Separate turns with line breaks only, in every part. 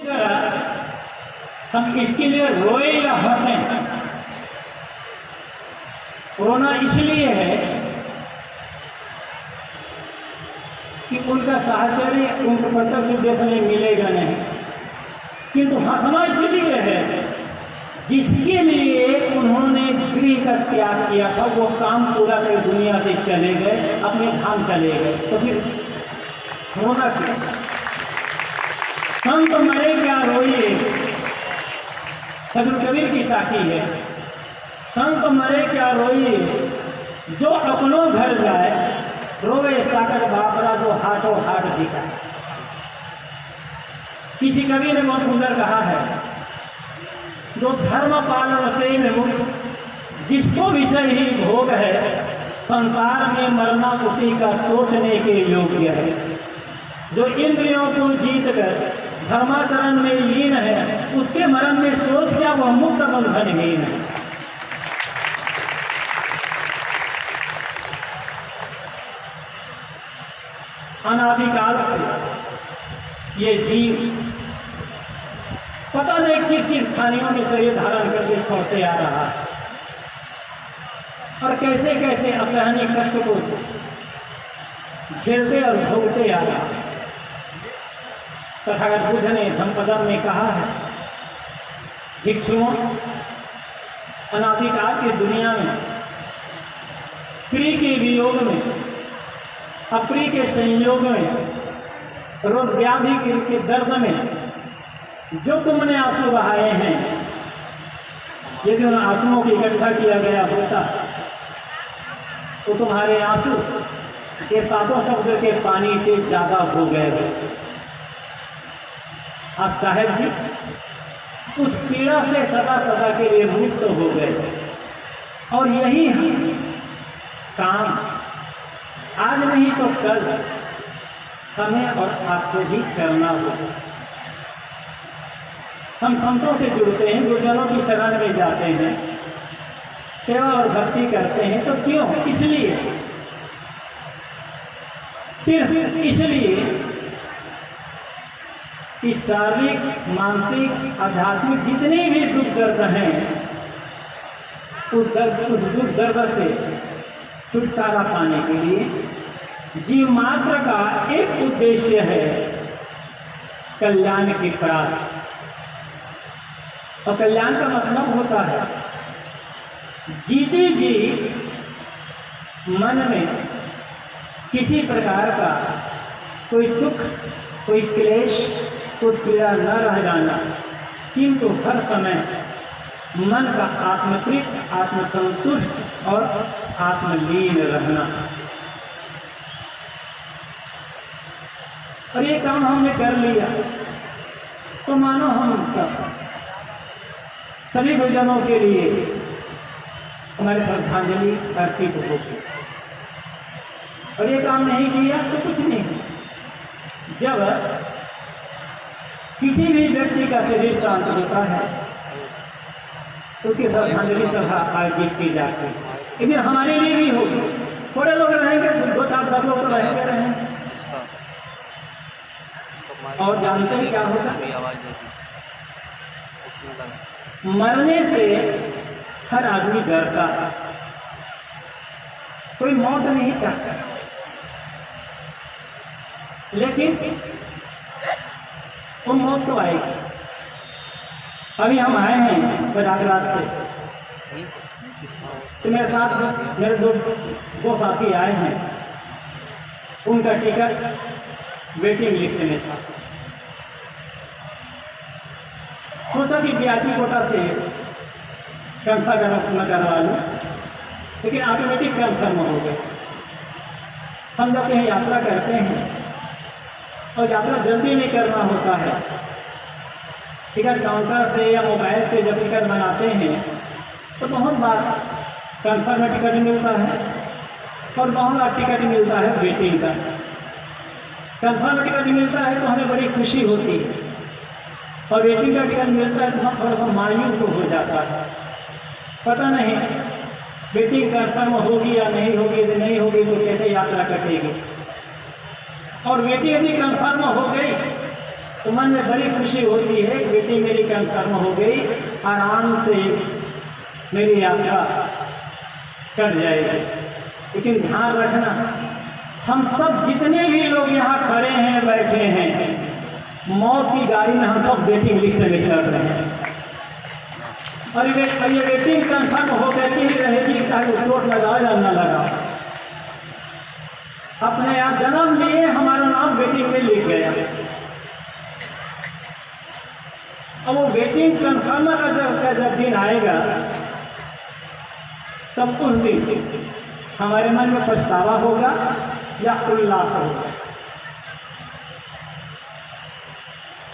हम इसके लिए रोए या हंसें। रोना इसलिए है कि उनका साहचर्य उनको प्रत्यक्ष देखने मिलेगा नहीं, किंतु हंसना इसलिए है जिसके लिए उन्होंने गृह का त्याग किया था, वो काम पूरा कर दुनिया से चले गए, अपने धाम चले गए, तो फिर रोना क्यों? संत मरे क्या रोइए, सदगुरु कबीर की साखी है। संत मरे क्या रोइए, जो अपनों घर जाए, रोवे साकर बापरा जो हाथों हाथ दिखा। किसी कवि ने बहुत सुंदर कहा है, जो धर्म पालन से में मुक्त, जिसको विषय ही भोग है, संसार में मरना उसी का सोचने के योग्य है। जो इंद्रियों को जीत कर धर्माचरण में लीन है, उसके मरण में सोच क्या, वह मुक्त बंधनहीन है। अनादिकाल से ये जीव पता नहीं किस किस खानियों में शरीर धारण करके छोड़ते आ रहा है और कैसे कैसे असहनीय कष्ट को झेलते और भोगते आ रहा है। तथागत बुद्ध ने धम्मपदम में कहा है, भिक्षुओं, अनादिकाल की दुनिया में प्रिय के वियोग में, अप्रिय के संयोग में, रोग व्याधि के दर्द में जो तुमने आंसू बहाए हैं, यदि उन आंसुओं को इकट्ठा किया गया होता तो तुम्हारे आंसू ये सातों शब्द के पानी से ज्यादा हो गए। आज साहेब जी उस पीड़ा से सदा सदा के लिए मुक्त हो गए और यही काम आज नहीं तो कल हमें और आपको भी करना होगा। हम संतों से जुड़ते हैं, गुरुजनों की शरण में जाते हैं, सेवा और भक्ति करते हैं, तो क्यों? इसलिए, सिर्फ इसलिए कि शारीरिक, मानसिक, आध्यात्मिक जितने भी दुख दर्द हैं, उस दुख दर्द से छुटकारा पाने के लिए जीव मात्र का एक उद्देश्य है, कल्याण की प्राप्ति। और कल्याण का मतलब होता है जीते जी मन में किसी प्रकार का कोई दुख, कोई क्लेश, कोई पीड़ा न रह जाना, किंतु हर समय मन का आत्मतृप्त, आत्मसंतुष्ट और आत्मलीन रहना। और ये काम हमने कर लिया तो मानो हम सभी गुरुजनों के लिए हमारी श्रद्धांजलि अर्पित होगी। और ये काम नहीं किया तो कुछ नहीं। जब किसी भी व्यक्ति का शरीर शांत होता है तो उसकी श्रद्धांजलि सभा आयोजित की जाती है। लेकिन हमारे लिए भी होगी, थोड़े लोग रहेंगे, 2-4-10 लोग तो रहेंगे। और जानते हैं क्या होगा? मरने से हर आदमी डरता है, कोई मौत नहीं चाहता, लेकिन वो मौत तो आएगी। अभी हम आए हैं प्रयागराज से, तो मेरे साथ मेरे दो साथी आए हैं, उनका टिकट वेटिंग लिस्ट में था। सोचा कि वीआईपी कोटा से कंफर्म करवा लूँ, लेकिन ऑटोमेटिक कंफर्म हो गए। हम जब कहीं यात्रा करते हैं और यात्रा जल्दी में करना होता है, टिकट काउंटर से या मोबाइल से जब टिकट बनाते हैं तो बहुत बार कंफर्म टिकट मिलता है और बहुत बार टिकट मिलता है वेटिंग का। कंफर्म टिकट मिलता है तो हमें बड़ी खुशी होती है, और वेटिंग का टिकट मिलता है तो हम थोड़ा सा मायूस हो जाता है। पता नहीं वेटिंग कंफर्म होगी या नहीं होगी, यदि नहीं होगी तो कैसे यात्रा कटेगी। और वेटिंग यदि कंफर्म हो गई तो मन में बड़ी खुशी होती कन्फर्म हो गई, आराम से मेरी यात्रा कट जाएगी। लेकिन ध्यान रखना, हम सब जितने भी लोग यहाँ खड़े हैं बैठे हैं, मौत की गाड़ी में हम सब वेटिंग लिस्ट में चढ़ रहे हैं। और ये वेटिंग कन्फर्म हो गई ही रहेगी, चाहे चोट लगा या न लगा। अपने आप जन्म लिए, हमारा नाम वेटिंग में लिख गया। अब वो वेटिंग कन्फर्म का जब दिन आएगा, तब उस दिन हमारे मन में पछतावा होगा या उल्लास होगा।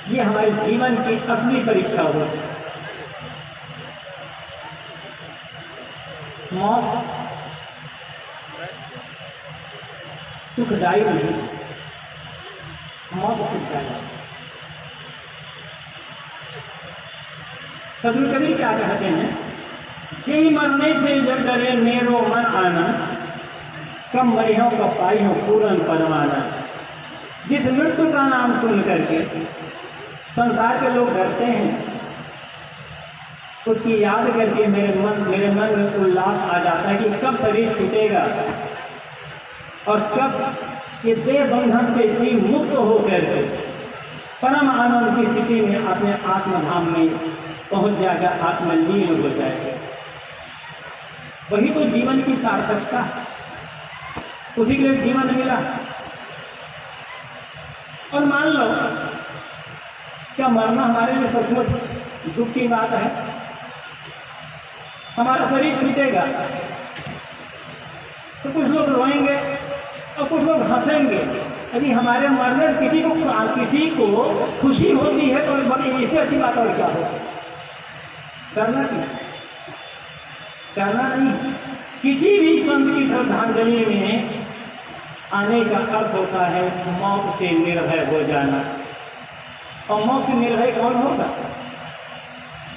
ये हमारे जीवन की अपनी परीक्षा होगी। मौत सुखदायी नहीं, मौत सुखदायी। सदगुरु कबीर क्या कहते हैं, जेहि मरने से जब डरे मेरो मन आनंद, कम मरियों का पाई हो पूरन परमानंद। जिस मृत्यु का नाम सुन करके संसार के लोग डरते हैं, उसकी याद करके मेरे मन में उल्लास आ जाता है कि कब शरीर छूटेगा और कब ये देह बंधन से जीव मुक्त होकर के परम आनंद की स्थिति में अपने आत्मधाम में पहुंच जाएगा, आत्मलीन हो जाएगा। वही तो जीवन की सार्थकता, उसी के लिए जीवन मिला। और मान लो क्या मरना हमारे लिए सचमुच दुख की बात है? हमारा शरीर छूटेगा तो कुछ लोग रोएंगे और कुछ लोग हंसेंगे। यदि हमारे मरने किसी को खुशी होती है तो इससे अच्छी बात और क्या हो? करना क्यों? करना नहीं। किसी भी संत की श्रद्धांजलि में आने का अर्थ होता है मौत से निर्भय हो जाना। और मौत से निर्भय कौन होगा?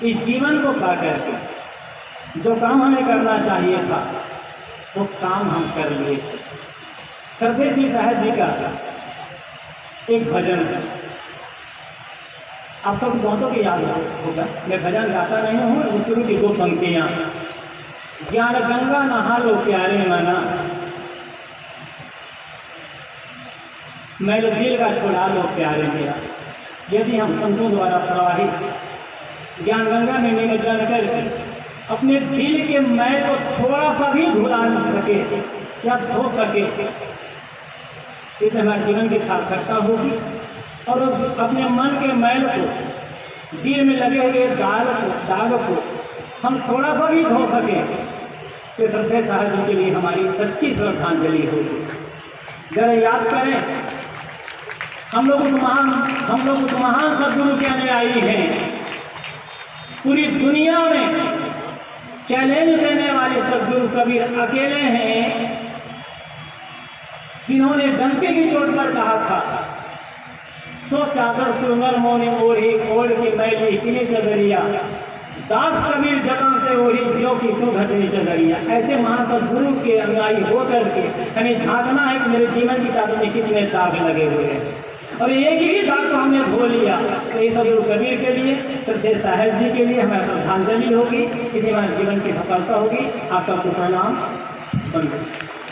इस जीवन को पा करके जो काम हमें करना चाहिए था वो काम हम कर लिए। सरदेसी साहब जी का एक भजन है, आप सब बहुतों की याद होगा। मैं भजन गाता नहीं हूँ, उसमें की दो पंक्तियाँ। ज्ञान गंगा नहा लो प्यारे मना, मैल दिल का छुड़ा लो प्यारे मेरा। यदि हम संतों द्वारा प्रवाहित ज्ञान गंगा में निमज्जन करके अपने दिल के मैल को थोड़ा सा भी धुला सके या धो सके, इससे हमारे जीवन की सार्थकता होगी। और अपने मन के मैल को, दिल में लगे हुए दाग को हम थोड़ा सा भी धो सके तो श्रद्धेय साहब जी के लिए हमारी सच्ची श्रद्धांजलि होगी। जरा याद करें, हम लोग उस महान सद्गुरु के अनुयायी हैं। पूरी दुनिया में चैलेंज देने वाले सद्गुरु कबीर अकेले हैं जिन्होंने डंके की चोट पर कहा था, सो चादर सुंदर मोने ओढ़ी ओढ़ के मैली किने चदरिया, दास कबीर जतन से ओढ़ी ज्यों की क्यों घटनी चदरिया। ऐसे महान सद्गुरु के अनुयायी होकर के हमें झांकना है कि मेरे जीवन की चादर में कितने दाग लगे हुए हैं, और एक ही दाग को हमने धो लिया। तो ये सद्गुरु कबीर के लिए, श्रद्धेय साहब जी के लिए हमारी श्रद्धांजलि होगी, इसी हमारे जीवन की सफलता होगी। आप सबको प्रणाम।